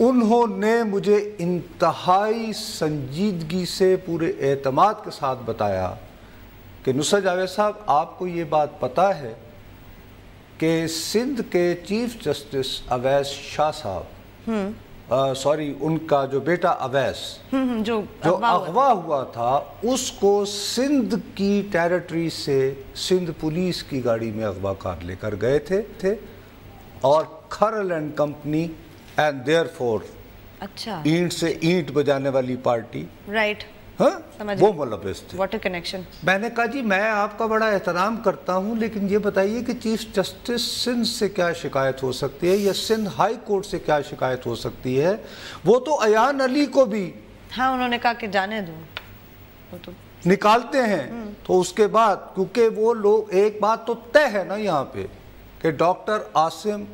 انہوں نے مجھے انتہائی سنجیدگی سے پورے اعتماد کے ساتھ بتایا کہ نصرت جاوید صاحب آپ کو یہ بات پتہ ہے کہ سندھ کے چیف جسٹس اویس شاہ صاحب ان کا جو بیٹا اویس جو اغوا ہوا تھا اس کو سندھ کی ٹیریٹری سے سندھ پولیس کی گاڑی میں اغوا کار لے کر گئے تھے اور Kharal and company and their four اینٹ سے اینٹ بجانے والی پارٹی وہ ملوث تھے. What a connection. میں نے کہا جی میں آپ کا بڑا احترام کرتا ہوں لیکن یہ بتائیے کہ چیف جسٹس سندھ سے کیا شکایت ہو سکتی ہے یا سندھ ہائی کورٹ سے کیا شکایت ہو سکتی ہے. وہ تو ایان علی کو بھی انہوں نے کہا کہ جانے دو نکالتے ہیں. تو اس کے بعد کیونکہ وہ لوگ ایک بات تو طے ہے نا یہاں پہ کہ ڈاکٹر عاصم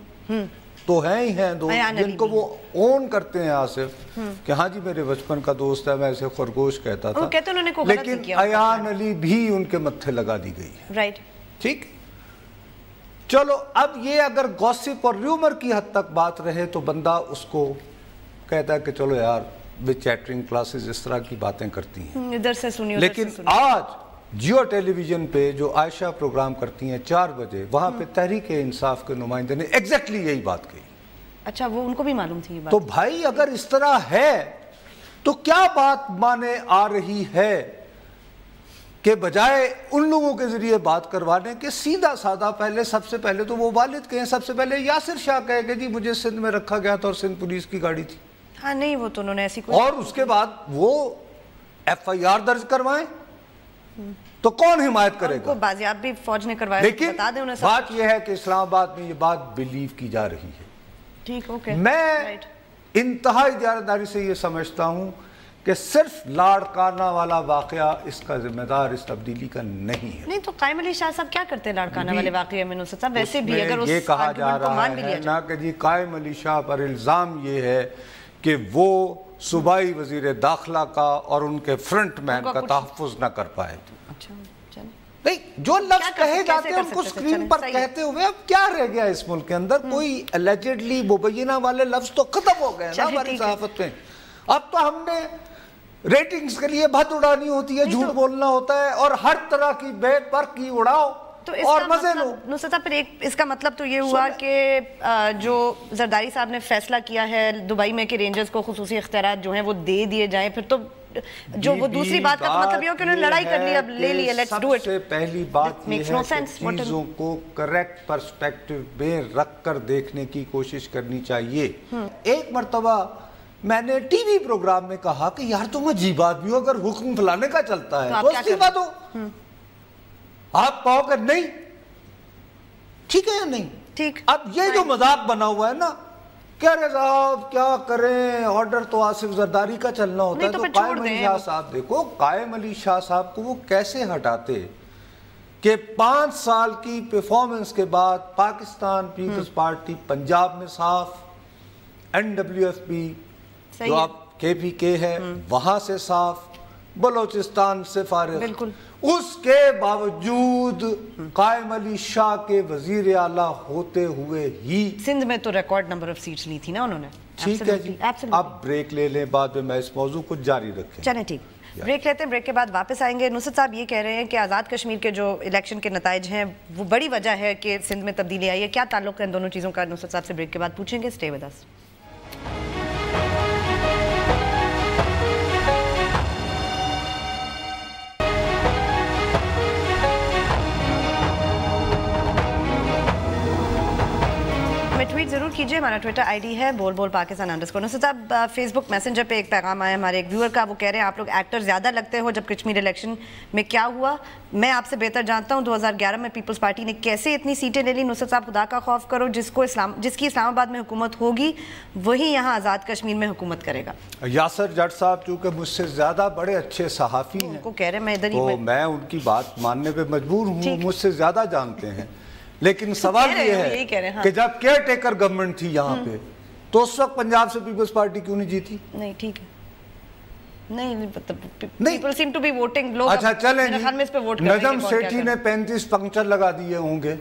تو ہیں ہی ہیں دو جن کو وہ اون کرتے ہیں آصف کہ ہاں جی میرے بچپن کا دوست ہے, میں اسے خرگوش کہتا تھا, لیکن ایان علی بھی ان کے متھے لگا دی گئی ہے. رائٹ ٹھیک. چلو اب یہ اگر گوسپ اور ریومر کی حد تک بات رہے تو بندہ اس کو کہتا ہے کہ چلو یار وچ چیٹرنگ کلاسز اس طرح کی باتیں کرتی ہیں ادھر سے سنیے. لیکن آج جیو ٹیلی ویژن پہ جو عائشہ پروگرام کرتی ہیں 4 بجے وہاں پہ تحریک انصاف کے نمائندے نے ایگزیکٹلی یہی بات کہی. اچھا وہ ان کو بھی معلوم تھی یہ بات. تو بھائی اگر اس طرح ہے تو کیا بات مانے آ رہی ہے کہ بجائے ان لوگوں کے ذریعے بات کروانے کے سیدھا سادہ سب سے پہلے تو وہ والد کہیں, سب سے پہلے یاسر شاہ کہے کہ جی مجھے سندھ میں رکھا گیا تھا اور سندھ پولیس کی گاڑی تھی. ہاں نہیں وہ تو انہوں نے ایسی کوئی, اور اس کے بعد وہ FIR درج کروائیں تو کون حمایت کرے گا. بازیاب بھی فوج نے کروایا. لیکن بات یہ ہے کہ اسلام آباد میں یہ بات بلیو کی جا رہی ہے. ٹھیک اوکے. میں انتہائی دیانتداری سے یہ سمجھتا ہوں کہ صرف لاڑکانہ والا واقعہ اس کا ذمہ دار اس تبدیلی کا نہیں ہے. نہیں تو قائم علی شاہ صاحب کیا کرتے ہیں لاڑکانہ والے واقعے میں نصرت صاحب؟ ویسے بھی اگر یہ کہا جا رہا ہے نا کہ جی قائم علی شاہ پر الزام یہ ہے کہ وہ صوبائی وزیر داخلہ کا اور ان کے فرنٹ مین کا تحفظ نہ کر پائے. نہیں جو لفظ کہے جاتے ہیں ان کو سکرین پر کہتے ہوئے اب کیا رہ گیا اس ملک کے اندر؟ کوئی allegedly مبینہ والے لفظ تو ختم ہو گئے نا ہماری صحافت میں. اب تو ہم نے ریٹنگز کے لیے بھت اڑانی ہوتی ہے, جھوٹ بولنا ہوتا ہے اور ہر طرح کی بیٹ پر کی اڑاؤ اور مزے لو. نصرت صاحب پھر اس کا مطلب تو یہ ہوا کہ جو زرداری صاحب نے فیصلہ کیا ہے دبئی میں کہ رینجرز کو خصوصی اختیارات جو ہیں وہ دے دیے جائیں, پھر تو جو وہ دوسری بات کا تو مطلب یہ ہو کہ انہوں نے لڑائی کر لی, اب لے لی ہے, لیٹس ڈو اٹ. سب سے پہلی بات یہ ہے کہ چیزوں کو کریکٹ پرسپیکٹو میں رکھ کر دیکھنے کی کوشش کرنی چاہیے. ایک مرتبہ میں نے ٹی وی پروگرام میں کہا کہ یار تم عجیب آدمی ہو, اگر حکم فلانے کا چلتا ہے تو استعفا دو. آپ کہو کہ نہیں ٹھیک ہے یا نہیں ٹھیک. اب یہ جو مذاق بنا ہوا ہے نا کہہ رہے صاحب کیا کریں, آرڈر تو آصف زرداری کا چلنا ہوتا ہے. تو قائم علی شاہ صاحب دیکھو, قائم علی شاہ صاحب کو وہ کیسے ہٹاتے کہ 5 سال کی پرفارمنس کے بعد پاکستان پیپلز پارٹی پنجاب میں صاف, NWFP جو اب KPK ہے وہاں سے صاف, بلوچستان سے فارغ. اس کے باوجود قائم علی شاہ کے وزیر اعلیٰ ہوتے ہوئے ہی سندھ میں تو ریکارڈ نمبر آف سیٹس لی تھی نا انہوں نے. ٹھیک ہے جی, اب بریک لے لیں, بعد میں اس موضوع کو جاری رکھیں. چلیں ٹھیک, بریک لیتے ہیں, بریک کے بعد واپس آئیں گے. نصرت صاحب یہ کہہ رہے ہیں کہ آزاد کشمیر کے جو الیکشن کے نتائج ہیں وہ بڑی وجہ ہے کہ سندھ میں تبدیلی آئی ہے. کیا تعلق ہے ان دونوں چیزوں کا؟ نصرت صاحب سے بریک کے بعد پوچھیں گے. Stay with us. ٹویٹ ضرور کیجئے, ہمارا ٹویٹر آئی ڈی ہے بول بول پاکستان _ نصرت صاحب فیس بک میسنجر پہ ایک پیغام آیا ہمارے ایک ویور کا, وہ کہہ رہے ہیں آپ لوگ ایکٹر زیادہ لگتے ہو, جب کشمیر الیکشن میں کیا ہوا میں آپ سے بہتر جانتا ہوں. 2011 میں پیپلز پارٹی نے کیسے اتنی سیٹیں لے لی. نصرت صاحب خدا کا خوف کرو, جس کی اسلام آباد میں حکومت ہوگی وہی یہاں آزاد کشمیر میں حکومت کرے گا. یاسر جٹ صاحب چونکہ مجھ سے زیادہ بڑے اچھے صحافی ہیں, کہہ رہے میں ادھر ہی میں ان کی بات ماننے پہ مجبور ہوں, مجھ سے زیادہ جانتے ہیں. لیکن سوال یہ ہے کہ جب کیئر ٹیکر گورنمنٹ تھی یہاں پہ تو اس وقت پنجاب سے پیپلز پارٹی کیوں نہیں جیتی؟ نہیں ٹھیک ہے, نہیں people seem to be voting. لوگ اچھا چلیں جی, نجم سیٹھی نے 35 پنکچر لگا دیے ہوں گے,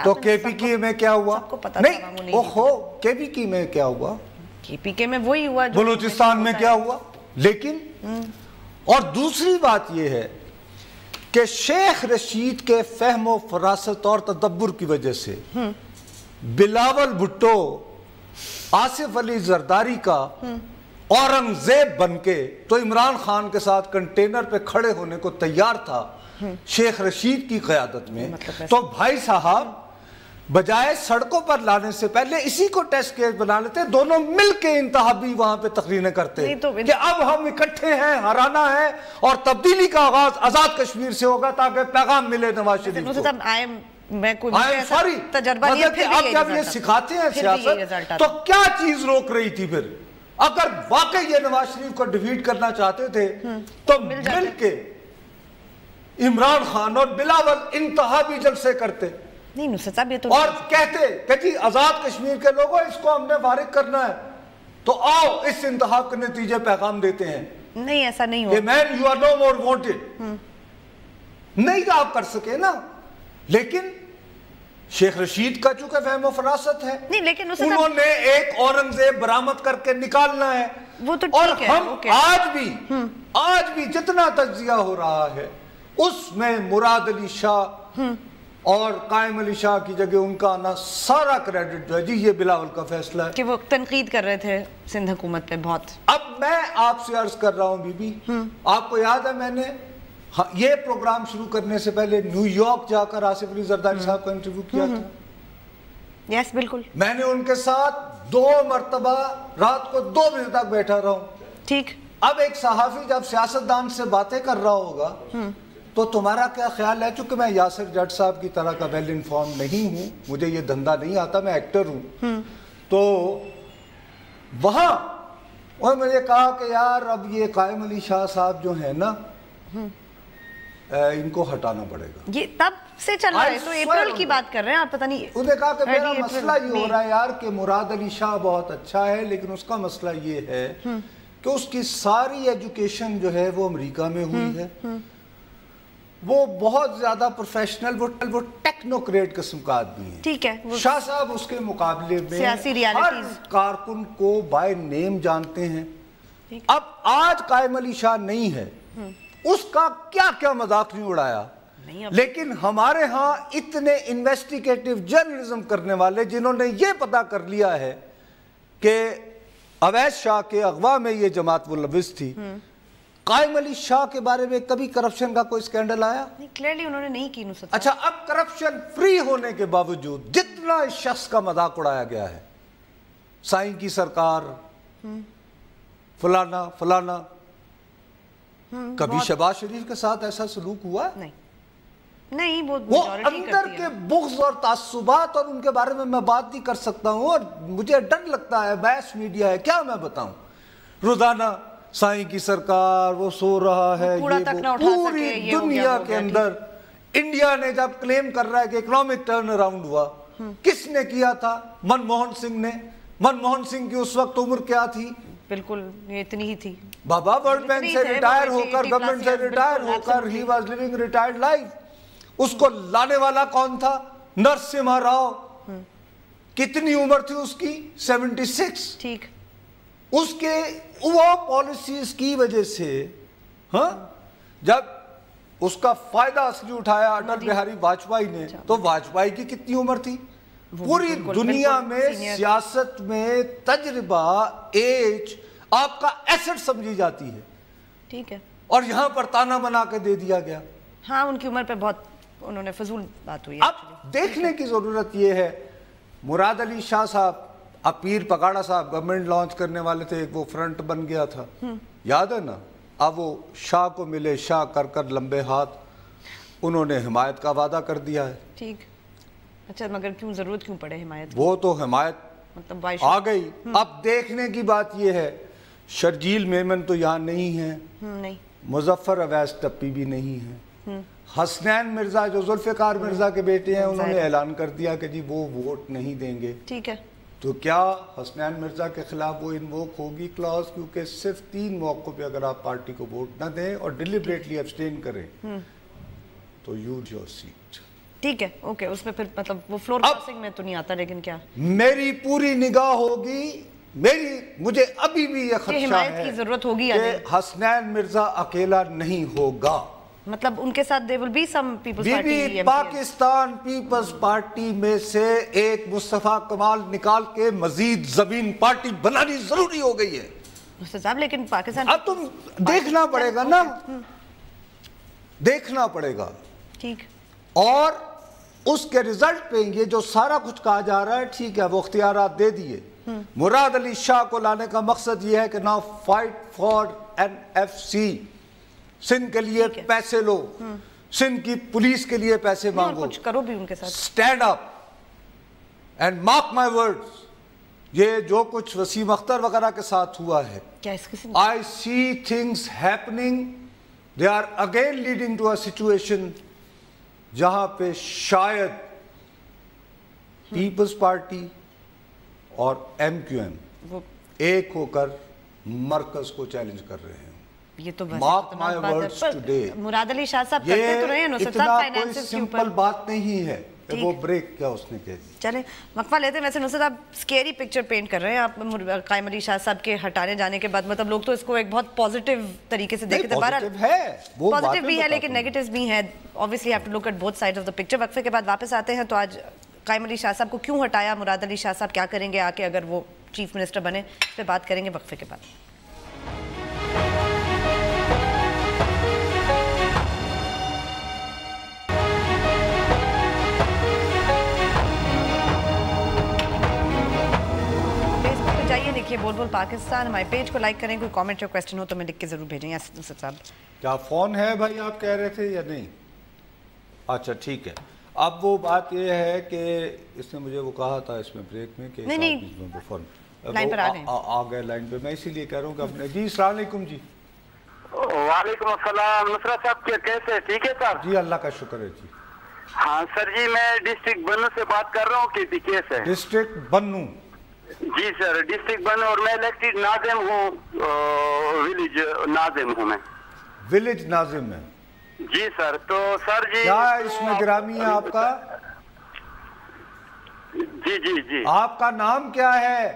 تو کے پی کی میں کیا ہوا؟ نہیں اوہو کے پی کی میں کیا ہوا؟ کے پی کے میں وہی ہوا، بلوچستان میں کیا ہوا؟ لیکن اور دوسری بات یہ ہے کہ شیخ رشید کے فہم و فراست اور تدبر کی وجہ سے بلاول بھٹو آصف علی زرداری کا اورنگزیب بن کے تو عمران خان کے ساتھ کنٹینر پہ کھڑے ہونے کو تیار تھا شیخ رشید کی قیادت میں، تو بھائی صاحب بجائے سڑکوں پر لانے سے پہلے اسی کو ٹیسٹ کیس بنا لیتے، دونوں مل کے انتخابی وہاں پہ تقریریں کرتے کہ اب ہم اکٹھے ہیں، ہرانا ہے، اور تبدیلی کا آغاز آزاد کشمیر سے ہوگا تاکہ پیغام ملے نواز شریف کو۔ تجربہ اب جب یہ سکھاتے ہیں سیاست تو کیا چیز روک رہی تھی پھر؟ اگر واقعی یہ نواز شریف کو ڈیفیٹ کرنا چاہتے تھے تو مل کے عمران خان اور بلاول انتخابی جلسے کرتے اور کہتے کہ جی آزاد کشمیر کے لوگوں اس کو ہم نے فارغ کرنا ہے، تو آؤ اس انتخاب کے نتیجے پیغام دیتے ہیں۔ نہیں ایسا نہیں ہوا، man you are no more wanted, نہیں آپ کر سکے نا۔ لیکن شیخ رشید کا چونکہ فہم و فراست ہے، انہوں نے ایک اورنگزیب برآمد کر کے نکالنا ہے، اور ہم آج بھی جتنا تجزیہ ہو رہا ہے اس میں مراد علی شاہ اور قائم علی شاہ کی جگہ ان کا آنا سارا کریڈٹ جو ہے جی یہ بلاول کا فیصلہ ہے، کہ وہ تنقید کر رہے تھے سندھ حکومت پہ بہت۔ اب میں آپ سے عرض کر رہا ہوں بی بی، آپ کو یاد ہے میں نے یہ پروگرام شروع کرنے سے پہلے نیو یارک جا کر آصف علی زرداری صاحب کا انٹرویو کیا تھا؟ یس بالکل، میں نے ان کے ساتھ 2 مرتبہ رات کو 2 بجے تک بیٹھا رہا ہوں۔ ٹھیک، اب ایک صحافی جب سیاستدان سے باتیں کر رہا ہوگا تو تمہارا کیا خیال ہے؟ چونکہ میں یاسر جٹ صاحب کی طرح کا ویل انفارم نہیں ہوں، مجھے یہ دھندا نہیں آتا، میں ایکٹر ہوں، تو وہاں اور مجھے کہا کہ یار اب یہ قائم علی شاہ صاحب جو ہیں نا ان کو ہٹانا پڑے گا۔ یہ تب سے چل رہا ہے، تو اپریل کی بات کر رہے ہیں آپ، پتہ نہیں۔ انہوں نے کہا کہ میرا مسئلہ یہ ہو رہا ہے یار کہ مراد علی شاہ بہت اچھا ہے لیکن اس کا مسئلہ یہ ہے کہ اس کی ساری ایجوکیشن جو ہے وہ امریکہ میں ہوئی ہے، وہ بہت زیادہ پروفیشنل، وہ ٹیکنوکریٹ قسم کا آدمی ہے۔ ٹھیک ہے، شاہ صاحب اس کے مقابلے میں ہر کارکن کو بائی نیم جانتے ہیں۔ اب آج قائم علی شاہ نہیں ہے، اس کا کیا کیا مذاق نہیں اڑایا، لیکن ہمارے ہاں اتنے انویسٹیگیٹو جرنلزم کرنے والے جنہوں نے یہ پتا کر لیا ہے کہ اویس شاہ کے اغوا میں یہ جماعت ملوث تھی، قائم علی شاہ کے بارے میں کبھی کرپشن کا کوئی سکینڈل آیا؟ کلیئرلی انہوں نے نہیں کی نصرت۔ اچھا، اب کرپشن فری ہونے کے باوجود جتنا اس شخص کا مذاق اڑایا گیا ہے، سائیں کی سرکار، فلانا فلانا، کبھی شہباز شریف کے ساتھ ایسا سلوک ہوا؟ نہیں، وہ اندر کے بغض اور تعصبات اور ان کے بارے میں بات نہیں کر سکتا ہوں، اور مجھے ڈر لگتا ہے، میس میڈیا ہے، کیا میں بتاؤں، روزانہ سائیں کی سرکار وہ سو رہا ہے، پوری دنیا کے اندر انڈیا نے جب کلیم کر رہا ہے کہ اکنامک ٹرن اراؤنڈ ہوا، کس نے کیا تھا؟ منموہن سنگھ نے۔ منموہن سنگھ کی اس وقت عمر کیا تھی؟ بالکل یہ اتنی ہی تھی بابا، ورلڈ بینک سے ریٹائر ہو کر، گورنمنٹ سے ریٹائر ہو کر، he was living retired life. اس کو لانے والا کون تھا؟ نرسمہا راؤ۔ کتنی عمر تھی اس کی؟ 76۔ ٹھیک، اس کے وہ پالیسیز کی وجہ سے جب اس کا فائدہ اصلی اٹھایا اٹل بہاری واجپئی نے، تو واجپئی کی کتنی عمر تھی؟ پوری دنیا میں سیاست میں تجربہ، ایج آپ کا ایسٹ سمجھی جاتی ہے، ٹھیک ہے، اور یہاں پر تانا بنا کے دے دیا گیا۔ ہاں، ان کی عمر پہ بہت انہوں نے فضول بات ہوئی۔ اب دیکھنے کی ضرورت یہ ہے، مراد علی شاہ صاحب، اب پیر پکاڑا صاحب گورنمنٹ لانچ کرنے والے تھے، ایک وہ فرنٹ بن گیا تھا، یاد ہے نا؟ اب وہ شاہ کو ملے، شاہ کر کر لمبے ہاتھ، انہوں نے حمایت کا وعدہ کر دیا ہے۔ ٹھیک، اچھا، مگر کیوں ضرورت کیوں پڑے حمایت؟ وہ تو حمایت مطلب آ گئی۔ اب دیکھنے کی بات یہ ہے، شرجیل میمن تو یہاں نہیں ہے، نہیں، مظفر اویس ٹپی بھی نہیں ہے، حسنین مرزا جو ذوالفقار مرزا کے بیٹے ہیں انہوں نے اعلان کر دیا کہ جی وہ ووٹ نہیں دیں گے۔ ٹھیک ہے، تو کیا حسنین مرزا کے خلاف وہ انووک ہوگی کلاس؟ کیونکہ صرف 3 موقعوں پہ اگر آپ پارٹی کو ووٹ نہ دیں اور ڈیلیبریٹلی ابسٹین کریں تو یو یور سیٹ۔ ٹھیک ہے اوکے اس میں پھر مطلب وہ فلور کراسنگ میں تو نہیں آتا لیکن کیا میری پوری نگاہ ہوگی مجھے ابھی بھی یہ خدشہ حمایت کی ضرورت ہوگی کہ حسنین مرزا اکیلا نہیں ہوگا. مطلب ان کے ساتھ there will be some people's party Pakistan Peoples Party میں سے ایک مصطفیٰ کمال نکال کے مزید زمین پارٹی بنانی ضروری ہو گئی ہے صاحب. لیکن پاکستان اب تم دیکھنا پڑے گا نا, دیکھنا پڑے گا ٹھیک, اور اس کے ریزلٹ پہ یہ جو سارا کچھ کہا جا رہا ہے ٹھیک ہے وہ اختیارات دے دیے. مراد علی شاہ کو لانے کا مقصد یہ ہے کہ نا فائٹ فار NFC, سندھ کے لیے پیسے لو, سندھ کی پولیس کے لیے پیسے مانگو, کچھ کرو بھی ان کے ساتھ, stand up and mark my words. یہ جو کچھ وسیم اختر وغیرہ کے ساتھ ہوا ہے, I see things happening, they are again leading to a situation جہاں پہ شاید پیپلز پارٹی اور MQM ایک ہو کر مرکز کو چیلنج کر رہے ہیں. یہ تو مارک مائی ورڈز ٹوڈے. مراد علی شاہ صاحب کرتے تو رہے ہیں نصرت صاحب فائنانسز کے اوپر. سمپل بات نہیں ہے کہ وہ بریک کیا اس نے کہہ دی. چلیں وقفہ لیتے ہیں. ویسے نصرت صاحب سکیری پکچر پینٹ کر رہے ہیں آپ قائم علی شاہ صاحب کے ہٹانے جانے کے بعد. مطلب لوگ تو اس کو ایک بہت پازیٹیو طریقے سے دیکھتے ہیں, پازیٹیو بھی ہے لیکن نیگیٹیوز بھی ہیں. obviously you have to look at both sides of the picture. وقفے کے بعد واپس آتے ہیں. تو آج قائم علی شاہ صاحب کو کیوں ہٹایا, مراد علی شاہ صاحب کیا کریں گے آ کے اگر وہ چیف منسٹر بنے, اس پہ بات کریں گے وقفے کے بعد. جائیے دیکھیے بول بول پاکستان, ہمارے پیج کو لائک کریں. کوئی کامنٹ یا کویسچن ہو تو میں لکھ کے ضرور بھیجیں. نصرت صاحب کیا فون ہے بھائی, آپ کہہ رہے تھے یا نہیں؟ اچھا ٹھیک ہے. اب وہ بات یہ ہے کہ اس نے مجھے وہ کہا تھا اس میں بریک میں کہ لائن پر آ گئے لائن پہ. میں اسی لیے کہہ رہا ہوں کہ اپنے جی السلام علیکم. جی وعلیکم السلام. نصرت صاحب کیسے, ٹھیک ہے سر؟ جی اللہ کا شکر ہے. جی ہاں سر جی, میں ڈسٹرکٹ بنو سے بات کر رہا ہوں. KPK سے. ڈسٹرکٹ بنو؟ جی سر ڈسٹرکٹ بنو, اور میں الیکٹڈ ناظم ہوں, ولیج ناظم ہوں میں. ولیج ناظم ہے؟ جی سر. تو سر جی کیا اس میں گرامی ہے آپ کا؟ جی جی جی. آپ کا نام کیا ہے؟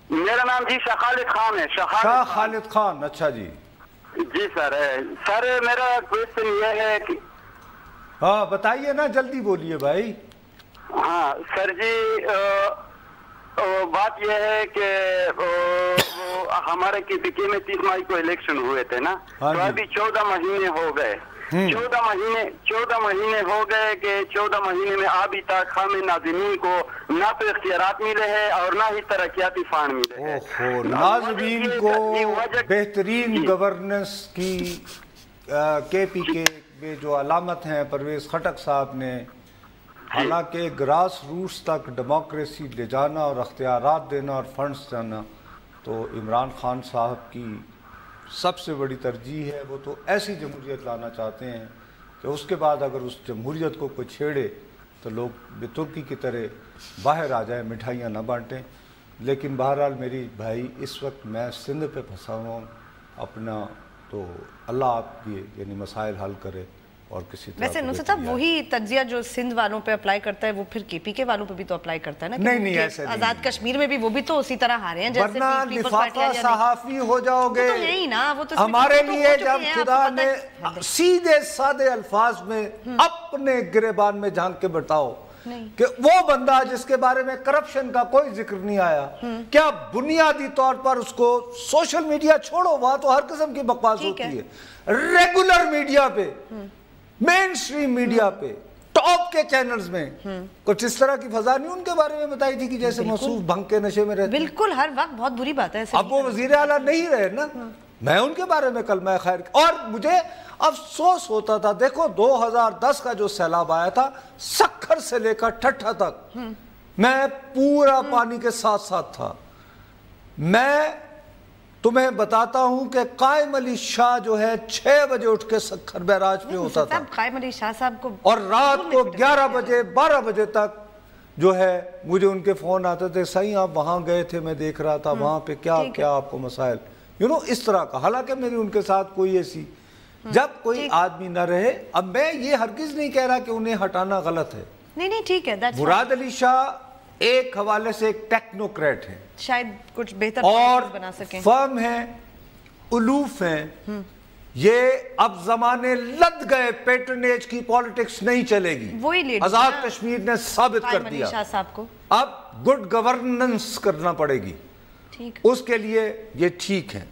میرا نام جی شاہ خالد خان ہے. شاہ خالد خان. اچھا جی. جی سر. سر میرا کوشچن یہ ہے کہ ہاں بتائیے نا, جلدی بولیے بھائی. ہاں سر جی, بات یہ ہے کہ ہمارے KPK میں 30 مئی کو الیکشن ہوئے تھے نا, تو ابھی 14 مہینے ہو گئے. 14 مہینے ہو گئے کہ 14 مہینے میں ابھی تک ہمیں ناظمین کو نہ تو اختیارات ملے ہیں اور نہ ہی ترقیاتی فنڈ ملے ہیں. ناظمین کو بہترین گورننس کی KPK میں جو علامت ہیں پرویز خٹک صاحب نے, حالانکہ گراس روٹس تک ڈیموکریسی لے جانا اور اختیارات دینا اور فنڈز دینا تو عمران خان صاحب کی سب سے بڑی ترجیح ہے. وہ تو ایسی جمہوریت لانا چاہتے ہیں کہ اس کے بعد اگر اس جمہوریت کو کوئی چھیڑے تو لوگ بے ترکی کی طرح باہر آ جائیں, مٹھائیاں نہ بانٹیں. لیکن بہرحال میری بھائی اس وقت میں سندھ پہ پھنسا ہوا ہوں اپنا, تو اللہ آپ کی یعنی مسائل حل کرے. اور کسی طرح ویسے نصرت صاحب وہی تجزیہ جو سندھ والوں پہ اپلائی کرتا ہے وہ پھر KPK والوں پہ بھی تو اپلائی کرتا ہے نا. نہیں ایسے نہیں. آزاد کشمیر میں بھی وہ بھی تو اسی طرح ہارے ہیں جیسے ورنہ لفافہ صحافی ہو جاؤ گے. تو ہے ہی نا, وہ تو ہمارے لیے جب خدا نے سیدھے سادے الفاظ میں اپنے گریبان میں جھانک کے بتاؤ کہ وہ بندہ جس کے بارے میں کرپشن کا کوئی ذکر نہیں آیا, کیا بنیادی طور پر اس کو سوشل میڈیا چھوڑو, وہاں تو ہر قسم کی بکواس ہوتی ہے. ریگولر میڈیا پہ, مین سٹریم میڈیا پہ, ٹاپ کے چینلز میں کچھ اس طرح کی فضا نہیں ان کے بارے میں بتائی تھی کہ جیسے موصوف بھنگ کے نشے میں رہتے ہیں. بالکل ہر وقت بہت بری بات ہے. اب وہ وزیر اعلیٰ نہیں رہے نا, میں ان کے بارے میں کلمہ خیر, اور مجھے افسوس ہوتا تھا. دیکھو 2010 کا جو سیلاب آیا تھا, سکھر سے لے کر ٹھٹھا تک میں پورا پانی کے ساتھ ساتھ تھا. میں تمہیں بتاتا ہوں کہ قائم علی شاہ جو ہے 6 بجے اٹھ کے سکھر بیراج پہ ہوتا تھا, قائم علی شاہ صاحب کو, اور رات کو 11 بجے 12 بجے تک جو ہے مجھے ان کے فون آتے تھے, صحیح آپ وہاں گئے تھے, میں دیکھ رہا تھا وہاں پہ کیا کیا آپ کو مسائل اس طرح کا. حالانکہ میری ان کے ساتھ کوئی ایسی جب کوئی آدمی نہ رہے. اب میں یہ ہرگز نہیں کہہ رہا کہ انہیں ہٹانا غلط ہے. نہیں ٹھیک ہے. مراد علی شاہ ایک حوالے سے ایک ٹیکنوکریٹ ہیں, شاید کچھ بہتر اور بنا سکیں, فرم ہیں, الوف ہیں. یہ اب زمانے لد گئے, پیٹرنیج کی پالیٹکس نہیں چلے گی. وہی لیڈر آزاد کشمیر نے ثابت کر دیا. شاہ صاحب کو اب گڈ گورننس کرنا پڑے گی. اس کے لیے یہ ٹھیک ہے,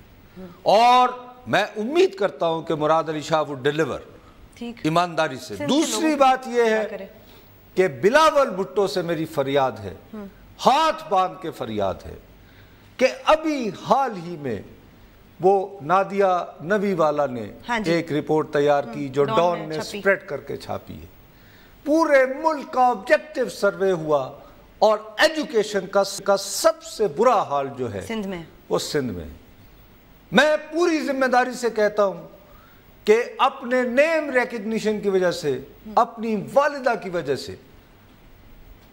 اور میں امید کرتا ہوں کہ مراد علی شاہ وہ ڈیلیور ایمانداری سے. دوسری بات یہ ہے کہ بلاول بھٹو سے میری فریاد ہے, ہاتھ باندھ کے فریاد ہے, کہ ابھی حال ہی میں وہ نادیہ نوی والا نے ایک رپورٹ تیار کی جو ڈان نے سپریڈ کر کے چھاپی ہے. پورے ملک کا آبجیکٹیو سروے ہوا, اور ایجوکیشن کا سب سے برا حال جو ہے سندھ میں, وہ سندھ میں. میں پوری ذمہ داری سے کہتا ہوں کہ اپنے نیم ریکگنیشن کی وجہ سے, اپنی والدہ کی وجہ سے,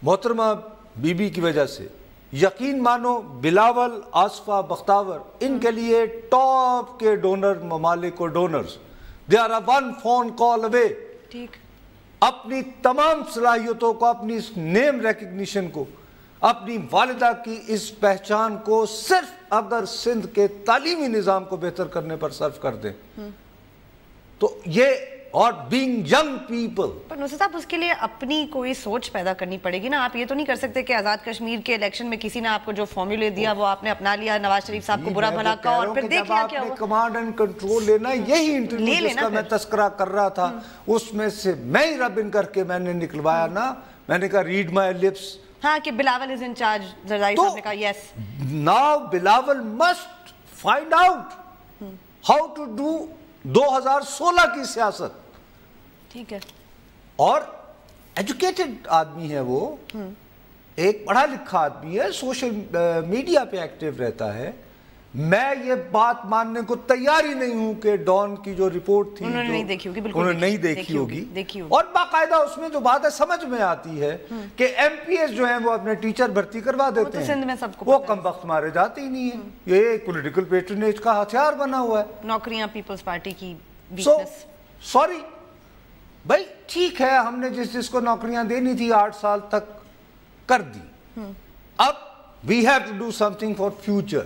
محترمہ بی بی کی وجہ سے, یقین مانو بلاول, آصفہ, بختاور, ان کے لیے ٹاپ کے ڈونر ممالک اور donors, they are one phone call away. اپنی تمام صلاحیتوں کو, اپنی اس نیم ریکگنیشن کو, اپنی والدہ کی اس پہچان کو صرف اگر سندھ کے تعلیمی نظام کو بہتر کرنے پر صرف کر دیں تو یہ, اور being young people. پر نصرت صاحب اس کے لیے اپنی کوئی سوچ پیدا کرنی پڑے گی نا. آپ یہ تو نہیں کر سکتے کہ آزاد کشمیر کے الیکشن میں کسی نے آپ کو جو فارمولے دیا وہ آپ نے اپنا لیا, نواز شریف صاحب کو برا بھلا کہا, اور پھر دیکھ لیا کیا ہوا. کمانڈ اینڈ کنٹرول لینا, یہی انٹرویو جس کا میں تذکرہ کر رہا تھا, اس میں سے میں ہی ربن کر کے میں نے نکلوایا نا. میں نے کہا ریڈ مائی لپس. ہاں, کہ Bilawal is in charge. Zardari صاحب نے کہا yes. Now Bilawal must find out how to do 2016 کی سیاست. ٹھیک ہے. اور ایجوکیٹڈ آدمی ہے وہ, ایک پڑھا لکھا آدمی ہے, سوشل میڈیا پہ ایکٹیو رہتا ہے. میں یہ بات ماننے کو تیار ہی نہیں ہوں کہ ڈان کی جو رپورٹ تھی انہوں نے نہیں دیکھی ہوگی, بالکل انہوں نے نہیں دیکھی ہوگی. اور باقاعدہ اس میں جو بات ہے سمجھ میں آتی ہے کہ ایم پی ایس جو ہیں وہ اپنے ٹیچر بھرتی کروا دیتے ہیں, وہ کم وقت مارے جاتے ہی نہیں ہیں. یہ ایک پولیٹیکل پیٹرنیج کا ہتھیار بنا ہوا ہے. نوکریاں پیپلز پارٹی کی ویکنس. سوری بھائی, ٹھیک ہے, ہم نے جس کو نوکریاں دینی تھی 8 سال تک کر دی. اب we have to do something for future.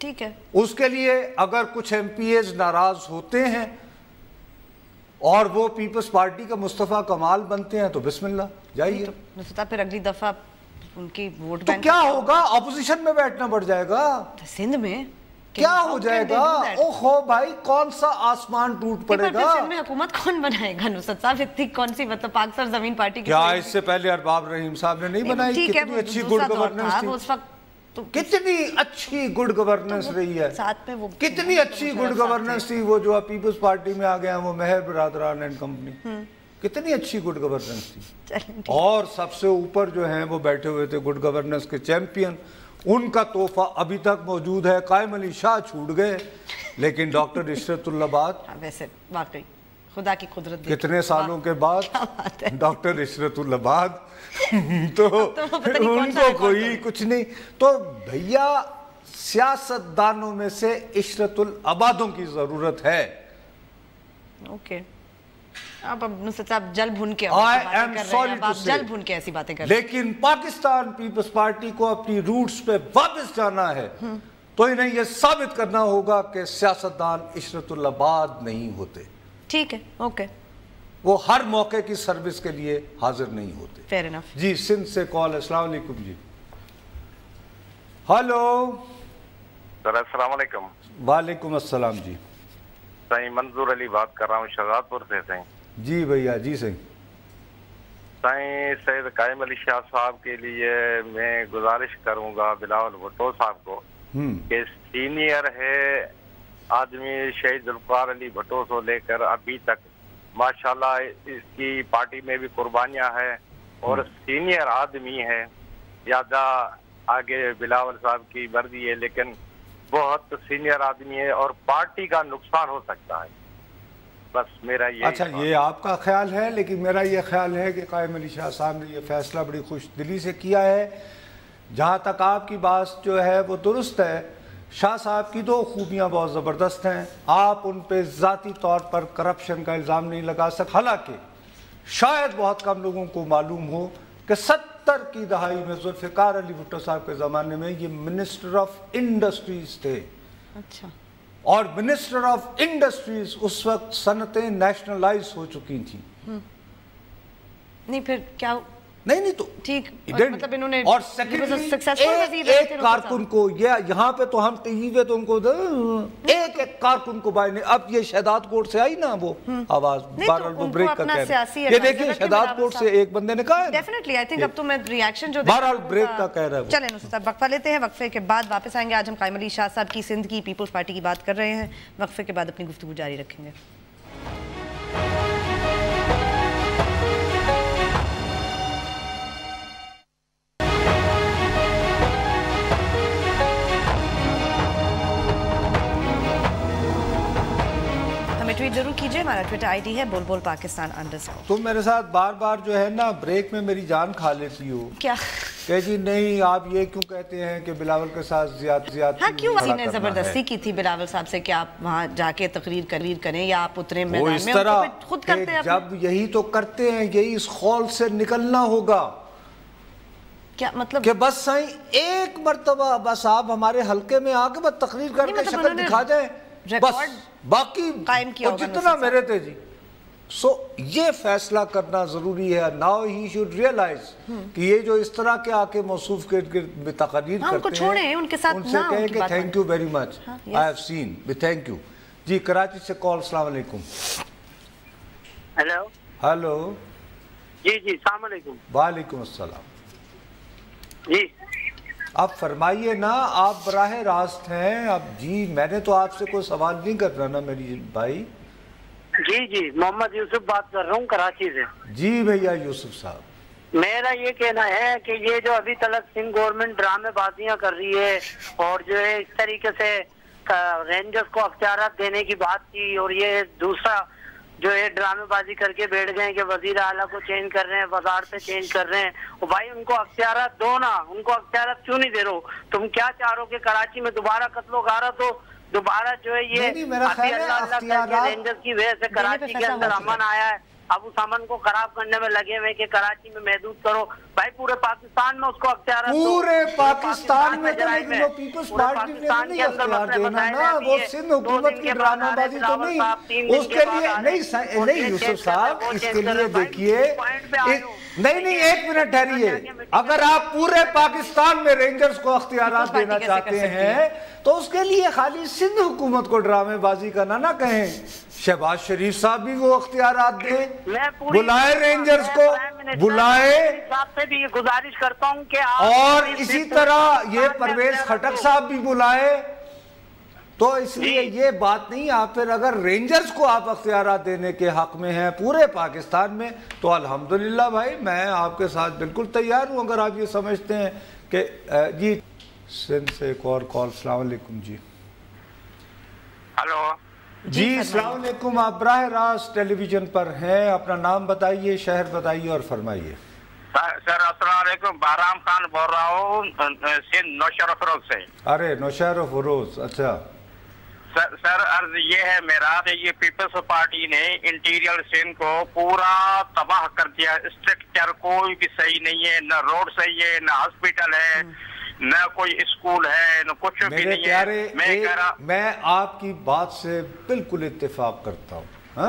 ٹھیک ہے. اس کے لیے اگر کچھ ایم پی ایز ناراض ہوتے ہیں اور وہ پیپلز پارٹی کا مصطفیٰ کمال بنتے ہیں تو بسم اللہ جائیے. پھر اگلی دفعہ ان کی ووٹ تو کیا ہوگا, اپوزیشن میں بیٹھنا پڑ جائے گا. سندھ میں کیا ہو جائے گا؟ اوہو بھائی, کون سا آسمان ٹوٹ پڑے گا. سندھ میں حکومت کون بنائے گا نصرت صاحب؟ اتنی کون سی مطلب پاک سر زمین پارٹی کی, کیا اس سے پہلے ارباب رحیم صاحب نے نہیں بنائی؟ کتنی اچھی گڈ گورننس تھی, کتنی اچھی گڈ گورننس رہی ہے, کتنی اچھی گڈ گورننس تھی. وہ جو پیپلز پارٹی میں آ گیا, وہ مہر برادران اینڈ کمپنی, کتنی اچھی گڈ گورننس تھی. اور سب سے اوپر جو ہیں وہ بیٹھے ہوئے تھے گڈ گورننس کے چیمپئن, ان کا تحفہ ابھی تک موجود ہے. قائم علی شاہ چھوٹ گئے, لیکن ڈاکٹر عشرت اللہ باد, ویسے واقعی خدا کی قدرت, کتنے سالوں کے بعد ڈاکٹر عشرت اللہ باد, تو ان کو کوئی کچھ نہیں. تو بھیا سیاست دانوں میں سے عشرت العبادوں کی ضرورت ہے. اوکے, آپ نصرت صاحب جل بھن کے ایسی باتیں کر رہے ہیں. لیکن پاکستان پیپلز پارٹی کو اپنی روٹس پہ واپس جانا ہے تو انہیں یہ ثابت کرنا ہوگا کہ سیاستدان عشرت العباد نہیں ہوتے. ٹھیک ہے, اوکے. وہ ہر موقع کی سروس کے لیے حاضر نہیں ہوتے. Fair enough. جی سندھ سے کال. السلام علیکم. جی ہلو سر, السلام علیکم. وعلیکم السلام. جی سائیں منظور علی بات کر رہا ہوں شہزاد پور سے. سائیں جی بھیا. جی سائیں سید قائم علی شاہ صاحب کے لیے میں گزارش کروں گا بلاول بھٹو صاحب کو کہ سینئر ہے آدمی, شہید ذوالفقار علی بھٹو سے لے کر ابھی تک ماشاءاللہ اس کی پارٹی میں بھی قربانیاں ہیں, اور سینئر آدمی ہے. زیادہ آگے بلاول صاحب کی مرضی ہے, لیکن بہت سینئر آدمی ہے اور پارٹی کا نقصان ہو سکتا ہے. بس میرا یہ. اچھا, یہ آپ کا خیال ہے, لیکن میرا یہ خیال ہے کہ قائم علی شاہ صاحب نے یہ فیصلہ بڑی خوش دلی سے کیا ہے. جہاں تک آپ کی بات جو ہے وہ درست ہے, شاہ صاحب کی دو خوبیاں بہت زبردست ہیں. آپ ان پہ ذاتی طور پر کرپشن کا الزام نہیں لگا سکتے. حالانکہ شاید بہت کم لوگوں کو معلوم ہو کہ 70 کی دہائی میں ذوالفقار علی بھٹو صاحب کے زمانے میں یہ منسٹر آف انڈسٹریز تھے. اچھا. اور منسٹر آف انڈسٹریز اس وقت صنعتیں نیشنلائز ہو چکی تھیں. نہیں پھر کیا نہیں تو ٹھیک مطلب انہوں نے اور ایک کارکن کو یہاں پہ تو ہم ٹی وی پہ تو ان کو ایک کارکن کو بائی نے اب یہ شہداد کوٹ سے آئی نا وہ آواز بریک کا کہہ رہا ہے. یہ دیکھیں شہداد کوٹ سے ایک بندے نے کہا ہے ڈیفینیٹلی آئی تھنک اب تو میں ریاکشن جو بہرحال بریک کا کہہ رہا ہے. چلیں نصرت صاحب وقفہ لیتے ہیں, وقفے کے بعد واپس آئیں گے. آج ہم قائم علی شاہ صاحب کی سندھ کی پیپلز پارٹی کی بات کر رہے ہیں. وقفے کے بعد اپنی گفتگو جاری رکھیں گے. ٹویٹ ضرور کیجئے, ہمارا ٹویٹر آئی ڈی ہے بول پاکستان _ تم میرے ساتھ بار بار جو ہے نا بریک میں میری جان کھا لیتی ہو. کیا کہ جی نہیں آپ یہ کیوں کہتے ہیں کہ بلاول کے ساتھ زیادتی ہاں کیوں اسی نے زبردستی کی تھی بلاول صاحب سے کہ آپ وہاں جا کے تقریر کریں یا آپ اترے میدان میں. وہ اس طرح خود کرتے ہیں جب یہی تو کرتے ہیں, یہی اس خول سے نکلنا ہوگا. کیا مطلب کہ بس سائیں ایک مرتبہ بس آپ ہمارے حلقے میں آ کے بس تقریر کر کے شکل دکھا جائیں بس, باقی جتنا میرے تھے جی. سو یہ فیصلہ کرنا ضروری ہے. ناؤ ہی شوڈ ریئلائز کہ یہ جو اس طرح کے آ کے موصوف کے تقریر کرتے ہیں ان سے کہیں کہ thank you very much, I have seen بھی تھینک یو. جی کراچی سے کال. السلام علیکم. ہیلو جی السلام علیکم. وعلیکم السلام. جی آپ فرمائیے نا, آپ براہ راست ہیں. اب جی میں نے تو آپ سے کوئی سوال نہیں کرنا نا میری بھائی. جی محمد یوسف بات کر رہا ہوں کراچی سے. جی بھیا یوسف صاحب, میرا یہ کہنا ہے کہ یہ جو ابھی تلک سنگھ گورنمنٹ ڈرامے بازیاں کر رہی ہے اور جو ہے اس طریقے سے رینجرز کو اختیارات دینے کی بات کی, اور یہ دوسرا جو ہے ڈرامے بازی کر کے بیٹھ گئے کہ وزیر اعلیٰ کو چینج کر رہے ہیں, وزارتیں چینج کر رہے ہیں. بھائی ان کو اختیارات دو نا, ان کو اختیارات کیوں نہیں دے رہے ہو؟ تم کیا چاہ رہے ہو کہ کراچی میں دوبارہ قتل و غارت ہو, دوبارہ جو ہے یہ رینجرز کی وجہ سے کراچی کے اندر امن آیا ہے, اب اس امن کو خراب کرنے میں لگے ہوئے کہ کراچی میں محدود کرو. بھائی پورے پاکستان میں اس کو اختیار پورے پاکستان میں تو لیکن وہ پیپلز پارٹی نے نہیں اختیار دینا نا, وہ سندھ حکومت کی ڈرامہ بازی تو نہیں. اس کے لیے نہیں یوسف صاحب, اس کے لیے دیکھیے نہیں ایک منٹ ٹھہریے. اگر آپ پورے پاکستان میں رینجرز کو اختیارات دینا چاہتے ہیں تو اس کے لیے خالی سندھ حکومت کو ڈرامے بازی کرنا نہ کہیں. شہباز شریف صاحب بھی وہ اختیارات دیں, بلائے رینجرز کو بلائے, بھی یہ گزارش کرتا ہوں کہ اور اسی طرح یہ پرویز خٹک صاحب بھی بلائے. تو اس لیے یہ بات نہیں. آپ پھر اگر رینجرز کو آپ اختیارات دینے کے حق میں ہیں پورے پاکستان میں تو الحمدللہ بھائی میں آپ کے ساتھ بالکل تیار ہوں. اگر آپ یہ سمجھتے ہیں کہ جی سندھ سے ایک اور کال. السلام علیکم. جی ہلو جی السلام علیکم. آپ براہ راست ٹیلی ویژن پر ہیں, اپنا نام بتائیے, شہر بتائیے اور فرمائیے. سر السلام علیکم, بہرام خان بول رہا ہوں سندھ نوشہر فروز سے. ارے نوشہر فروز, اچھا. سر عرض یہ ہے میرا کہ یہ پیپلز پارٹی نے انٹیریل سندھ کو پورا تباہ کر دیا. اسٹرکچر کوئی بھی صحیح نہیں ہے, نہ روڈ صحیح ہے, نہ ہاسپٹل ہے, نہ کوئی اسکول ہے, نہ کچھ بھی نہیں ہے. میں آپ کی بات سے بالکل اتفاق کرتا ہوں.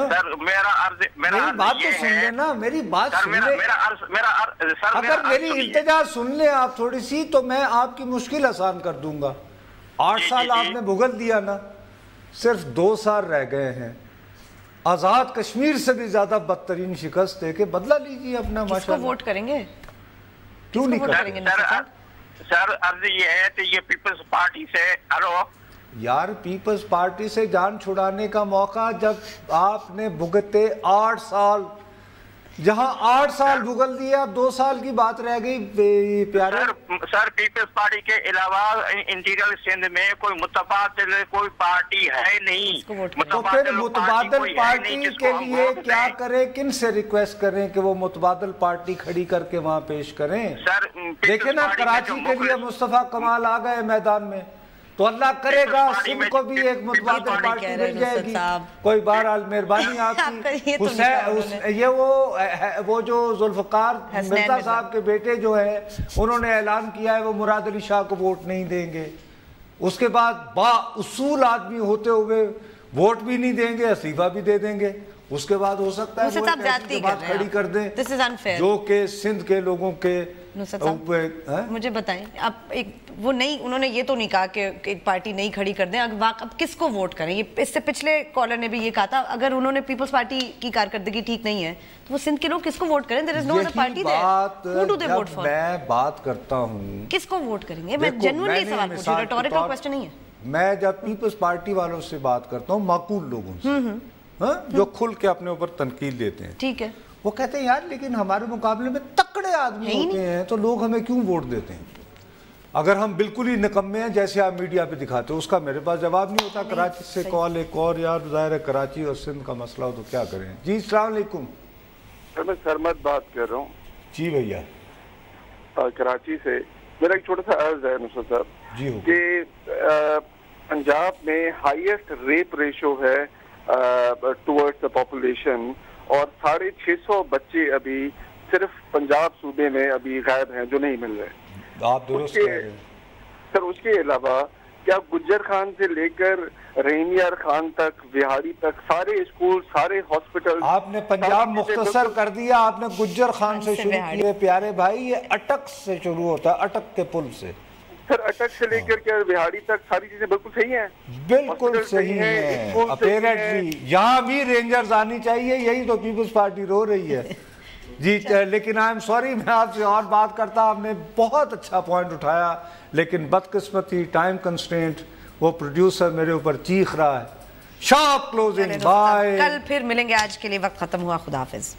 سر میری بات تو سن لیں نا, میری بات سن لیں. اگر میری التجا سن لیں آپ تھوڑی سی تو میں آپ کی مشکل آسان کر دوں گا. 8 سال آپ نے بھگت دیا نا, صرف 2 سال رہ گئے ہیں. آزاد کشمیر سے بھی زیادہ بدترین شکست ہے کہ بدلہ لیجیے اپنا. کس کو ووٹ کریں گے؟ کیوں نہیں کریں گے؟ سر عرض یہ ہے کہ یہ پیپلز پارٹی سے یار پیپلز پارٹی سے جان چھڑانے کا موقع جب آپ نے بھگتے 8 سال, جہاں 8 سال بھگل دیا, اب 2 سال کی بات رہ گئی پیارے. سر پیپلز پارٹی کے علاوہ انٹیریل سندھ میں کوئی متبادل کوئی پارٹی ہے نہیں. تو پھر متبادل پارٹی کے لیے کیا کریں, کن سے ریکویسٹ کریں کہ وہ متبادل پارٹی کھڑی کر کے وہاں پیش کریں؟ دیکھیں نا کراچی کے لیے مصطفیٰ کمال آ گئے میدان میں, تو اللہ کرے گا سندھ کو بھی ایک متبادل پارٹی مل جائے گی. کوئی بہرحال مہربانی آپ کی. یہ وہ جو ذوالفقار مرزا صاحب کے بیٹے جو ہیں انہوں نے اعلان کیا ہے وہ مراد علی شاہ کو ووٹ نہیں دیں گے. اس کے بعد با اصول آدمی ہوتے ہوئے ووٹ بھی نہیں دیں گے, استعفیٰ بھی دے دیں گے. اس کے بعد ہو سکتا ہے وہ ایک ایسی بات کھڑی کر دیں جو کہ سندھ کے لوگوں کے. مجھے بتائیں اب وہ نہیں, انہوں نے یہ تو نہیں کہا کہ ایک پارٹی نہیں کھڑی کر دیں, اب کس کو ووٹ کریں؟ یہ اس سے پچھلے کالر نے بھی یہ کہا تھا اگر انہوں نے پیپلز پارٹی کی کارکردگی ٹھیک نہیں ہے تو وہ سندھ کے لوگ کس کو ووٹ کریں؟ there is no other party there. Who do they vote for? میں بات کرتا ہوں کس کو ووٹ کریں گے, میں جنوینلی سوال پوچھ رہی ہوں, ریٹوریکل کوسچن نہیں ہے. میں جب پیپلز پارٹی والوں سے بات کرتا ہوں, معقول لوگوں سے جو کھل کے اپنے اوپر تنقید لیتے ہیں, ٹھیک ہے, وہ کہتے ہیں یار لیکن ہمارے مقابلے میں تکڑے آدمی ہوتے ہیں تو لوگ ہمیں کیوں ووٹ دیتے ہیں؟ اگر ہم بالکل ہی نکمے ہیں جیسے آپ میڈیا پہ دکھاتے ہو. اس کا میرے پاس جواب نہیں ہوتا. کراچی سے کال ایک اور, یار ظاہر ہے کراچی اور سندھ کا مسئلہ ہو تو کیا کریں. جی السلام علیکم. میں سرمد بات کر رہا ہوں. جی بھیا, کراچی سے. میرا ایک چھوٹا سا عرض ہے نصرت صاحب جی کہ پنجاب میں ہائیسٹ ریپ ریشو ہے ٹورڈز دا پاپولیشن, اور 650 بچے ابھی صرف پنجاب صوبے میں ابھی غائب ہیں جو نہیں مل رہے. آپ درست کہہ رہے ہیں سر. اس کے علاوہ کیا گجر خان سے لے کر رحیمیار خان تک, وہاڑی تک, سارے اسکول, سارے ہاسپٹل, آپ نے پنجاب مختصر کر دیا. آپ نے گجر خان سے شروع کیے پیارے بھائی, یہ اٹک سے شروع ہوتا ہے, اٹک کے پل سے. سر اٹک سے لے کر کے وہاڑی تک ساری چیزیں بالکل صحیح ہیں, بالکل صحیح ہیں. اپیرنٹلی یہاں بھی رینجرز آنی چاہیے, یہی تو پیپلز پارٹی رو رہی ہے. جی لیکن آئی ایم سوری, میں آپ سے اور بات کرتا. آپ نے بہت اچھا پوائنٹ اٹھایا, لیکن بدقسمتی ٹائم کنسٹرینٹ وہ پروڈیوسر میرے اوپر چیخ رہا ہے. Sharp closing. بائے. کل پھر ملیں گے, آج کے لیے وقت ختم ہوا. خدا حافظ.